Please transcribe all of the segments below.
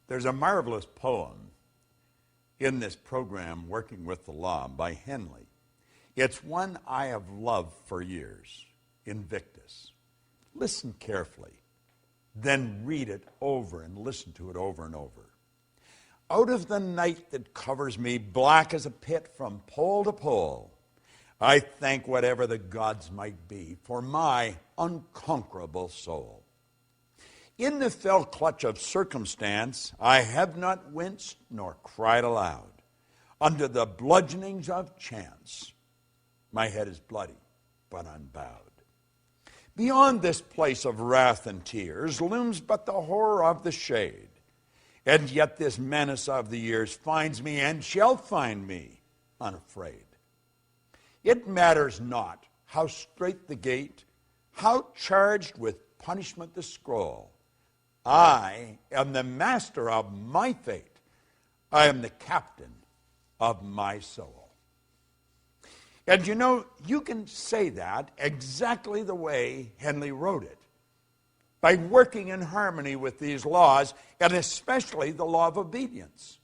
There's a marvelous poem in this program, Working with the Law, by Henley. It's one I have loved for years, Invictus. Listen carefully, then read it over and listen to it over and over. Out of the night that covers me, black as a pit from pole to pole, I thank whatever the gods might be for my unconquerable soul. In the fell clutch of circumstance, I have not winced nor cried aloud. Under the bludgeonings of chance, my head is bloody but unbowed. Beyond this place of wrath and tears looms but the horror of the shade. And yet this menace of the years finds me and shall find me unafraid. It matters not how strait the gate, how charged with punishment the scroll. I am the master of my fate. I am the captain of my soul. And you know, you can say that exactly the way Henley wrote it, by working in harmony with these laws, and especially the law of obedience.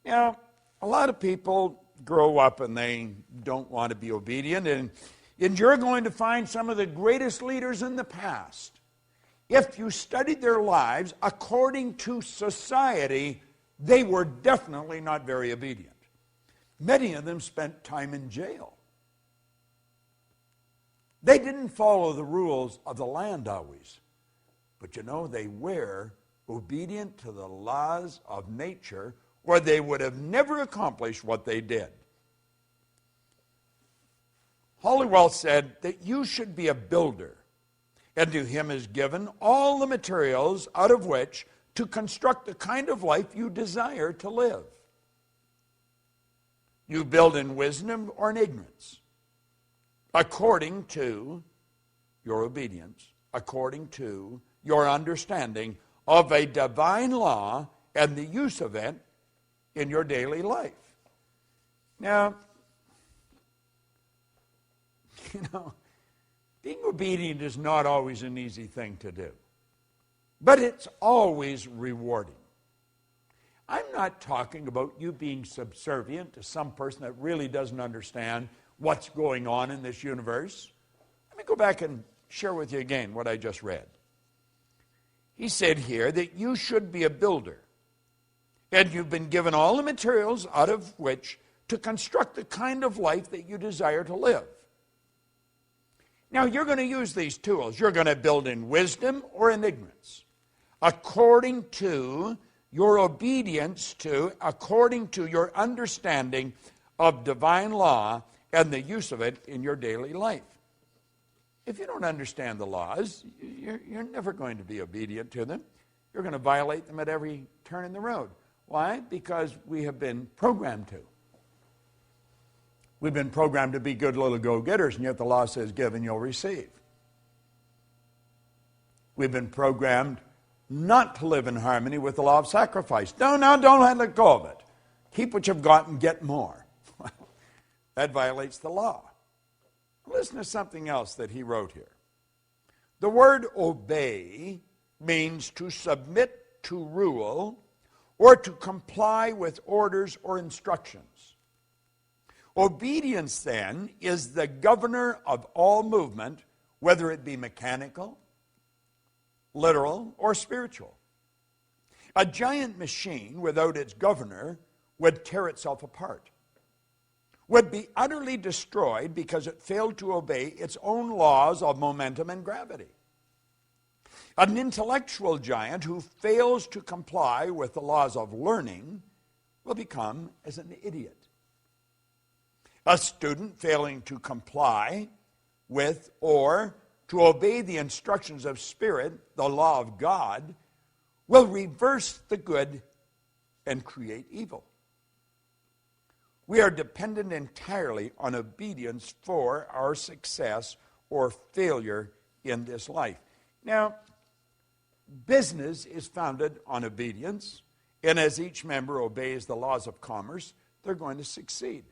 Now, a lot of people grow up and they don't want to be obedient, and you're going to find some of the greatest leaders in the past. If you studied their lives according to society, they were definitely not very obedient. Many of them spent time in jail. They didn't follow the rules of the land always. But you know, they were obedient to the laws of nature, or they would have never accomplished what they did. Halliwell said that you should be a builder, and to him is given all the materials out of which to construct the kind of life you desire to live. You build in wisdom or in ignorance, according to your obedience, according to your understanding of a divine law and the use of it in your daily life. Now, you know, being obedient is not always an easy thing to do, but it's always rewarding. I'm not talking about you being subservient to some person that really doesn't understand what's going on in this universe. Let me go back and share with you again what I just read. He said here that you should be a builder, and you've been given all the materials out of which to construct the kind of life that you desire to live. Now, you're going to use these tools. You're going to build in wisdom or in ignorance, according to your obedience to, according to your understanding of divine law and the use of it in your daily life. If you don't understand the laws, you're never going to be obedient to them. You're going to violate them at every turn in the road. Why? Because we have been programmed to. We've been programmed to be good little go-getters, and yet the law says, give and you'll receive. We've been programmed not to live in harmony with the law of sacrifice. No, don't let go of it. Keep what you've got and get more. That violates the law. Listen to something else that he wrote here. The word obey means to submit to rule or to comply with orders or instructions. Obedience, then, is the governor of all movement, whether it be mechanical, literal, or spiritual. A giant machine without its governor would tear itself apart, would be utterly destroyed because it failed to obey its own laws of momentum and gravity. An intellectual giant who fails to comply with the laws of learning will become as an idiot. A student failing to comply with or to obey the instructions of Spirit, the law of God, will reverse the good and create evil. We are dependent entirely on obedience for our success or failure in this life. Now, business is founded on obedience, and as each member obeys the laws of commerce, they're going to succeed.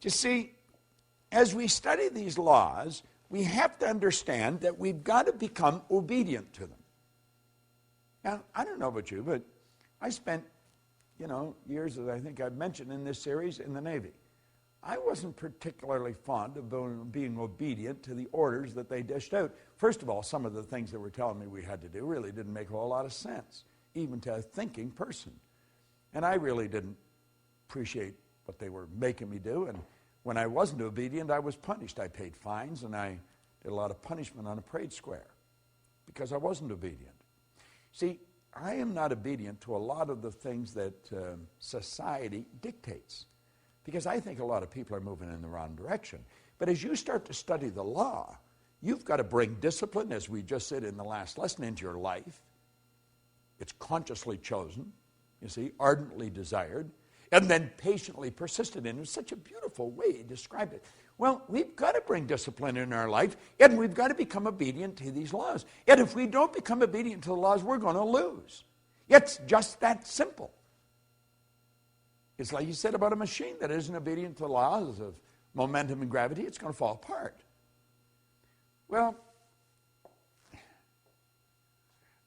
You see, as we study these laws, we have to understand that we've got to become obedient to them. Now, I don't know about you, but I spent, years, as I think I've mentioned in this series, in the Navy. I wasn't particularly fond of being obedient to the orders that they dished out. First of all, some of the things they were telling me we had to do really didn't make a whole lot of sense, even to a thinking person. And I really didn't appreciate what they were making me do. And when I wasn't obedient, I was punished. I paid fines, and I did a lot of punishment on a parade square because I wasn't obedient. See, I am not obedient to a lot of the things that society dictates, because I think a lot of people are moving in the wrong direction. But as you start to study the law, you've got to bring discipline, as we just said in the last lesson, into your life. It's consciously chosen, you see, ardently desired, and then patiently persisted in. It's such a beautiful way to describe it. Well, we've got to bring discipline in our life, and we've got to become obedient to these laws. And if we don't become obedient to the laws, we're going to lose. It's just that simple. It's like you said about a machine that isn't obedient to the laws of momentum and gravity, it's going to fall apart. Well,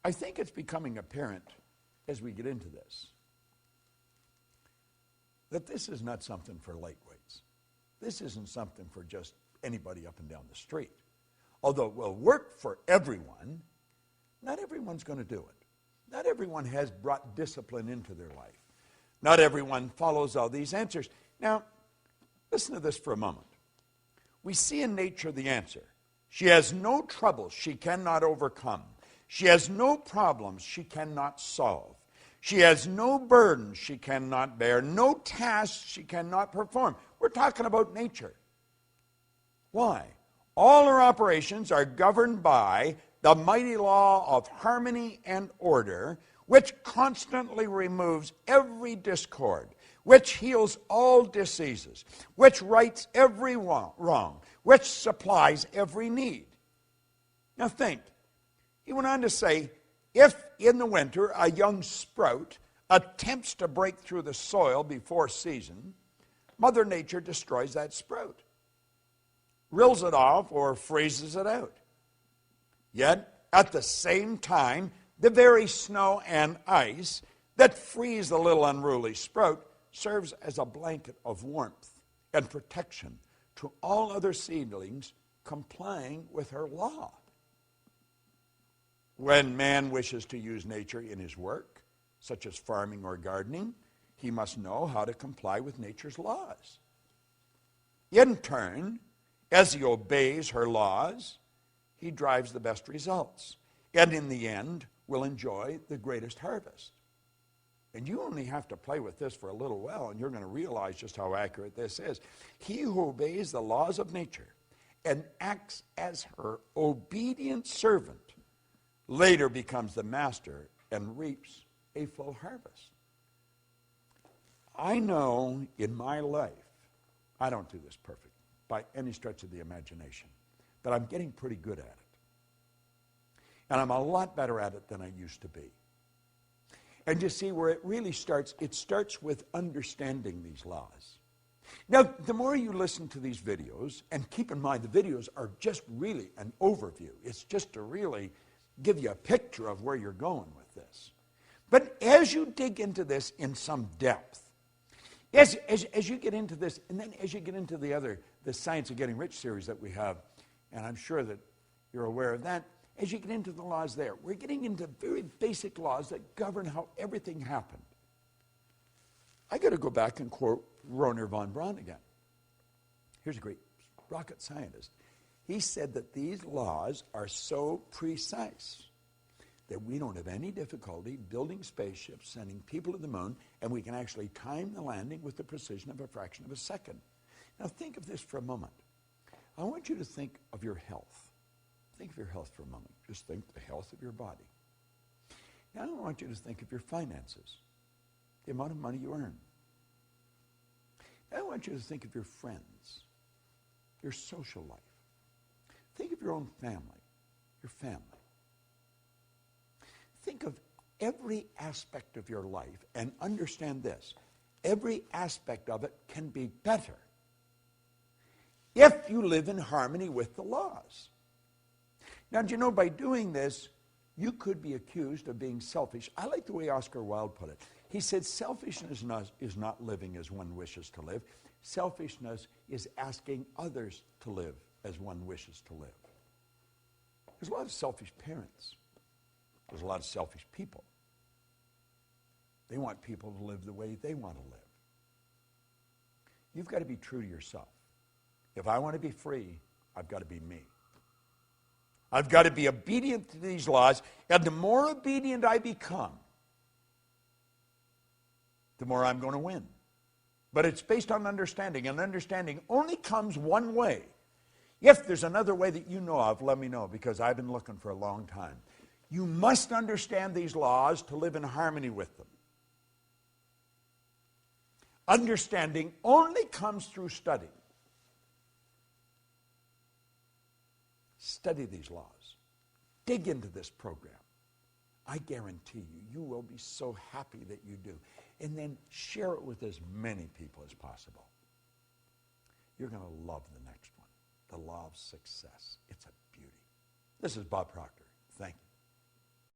I think it's becoming apparent as we get into this that this is not something for lightweights. This isn't something for just anybody up and down the street. Although it will work for everyone, not everyone's going to do it. Not everyone has brought discipline into their life. Not everyone follows all these answers. Now, listen to this for a moment. We see in nature the answer. She has no troubles she cannot overcome. She has no problems she cannot solve. She has no burdens she cannot bear, no tasks she cannot perform. We're talking about nature. Why? All her operations are governed by the mighty law of harmony and order, which constantly removes every discord, which heals all diseases, which rights every wrong, which supplies every need. Now think, he went on to say, if in the winter a young sprout attempts to break through the soil before season, Mother Nature destroys that sprout, rills it off, or freezes it out. Yet, at the same time, the very snow and ice that freeze the little unruly sprout serves as a blanket of warmth and protection to all other seedlings complying with her law. When man wishes to use nature in his work, such as farming or gardening, he must know how to comply with nature's laws. In turn, as he obeys her laws, he drives the best results, and in the end will enjoy the greatest harvest. And you only have to play with this for a little while, and you're going to realize just how accurate this is. He who obeys the laws of nature and acts as her obedient servant later becomes the master and reaps a full harvest. I know in my life, I don't do this perfect by any stretch of the imagination, but I'm getting pretty good at it. And I'm a lot better at it than I used to be. And you see where it really starts, it starts with understanding these laws. Now, the more you listen to these videos, and keep in mind the videos are just really an overview. It's just to really give you a picture of where you're going with this. But as you dig into this in some depth, as you get into this, and then as you get into the Science of Getting Rich series that we have, and I'm sure that you're aware of that, as you get into the laws there, we're getting into very basic laws that govern how everything happened. I got to go back and quote Wernher von Braun again. Here's a great rocket scientist. He said that these laws are so precise that we don't have any difficulty building spaceships, sending people to the moon, and we can actually time the landing with the precision of a fraction of a second. Now think of this for a moment. I want you to think of your health. Think of your health for a moment. Just think the health of your body. Now I want you to think of your finances, the amount of money you earn. Now I want you to think of your friends, your social life. Think of your own family, your family. Think of every aspect of your life and understand this. Every aspect of it can be better if you live in harmony with the laws. Now, do you know, by doing this, You could be accused of being selfish. I like the way Oscar Wilde put it. He said, selfishness is not living as one wishes to live. Selfishness is asking others to live as one wishes to live. There's a lot of selfish parents. There's a lot of selfish people. They want people to live the way they want to live. You've got to be true to yourself. If I want to be free, I've got to be me. I've got to be obedient to these laws, and the more obedient I become, the more I'm going to win. But it's based on understanding, and understanding only comes one way. If there's another way that you know of, let me know, because I've been looking for a long time. You must understand these laws to live in harmony with them. Understanding only comes through study. Study these laws. Dig into this program. I guarantee you, you will be so happy that you do. And then share it with as many people as possible. You're going to love the next one. The law of success. It's a beauty. This is Bob Proctor. Thank you.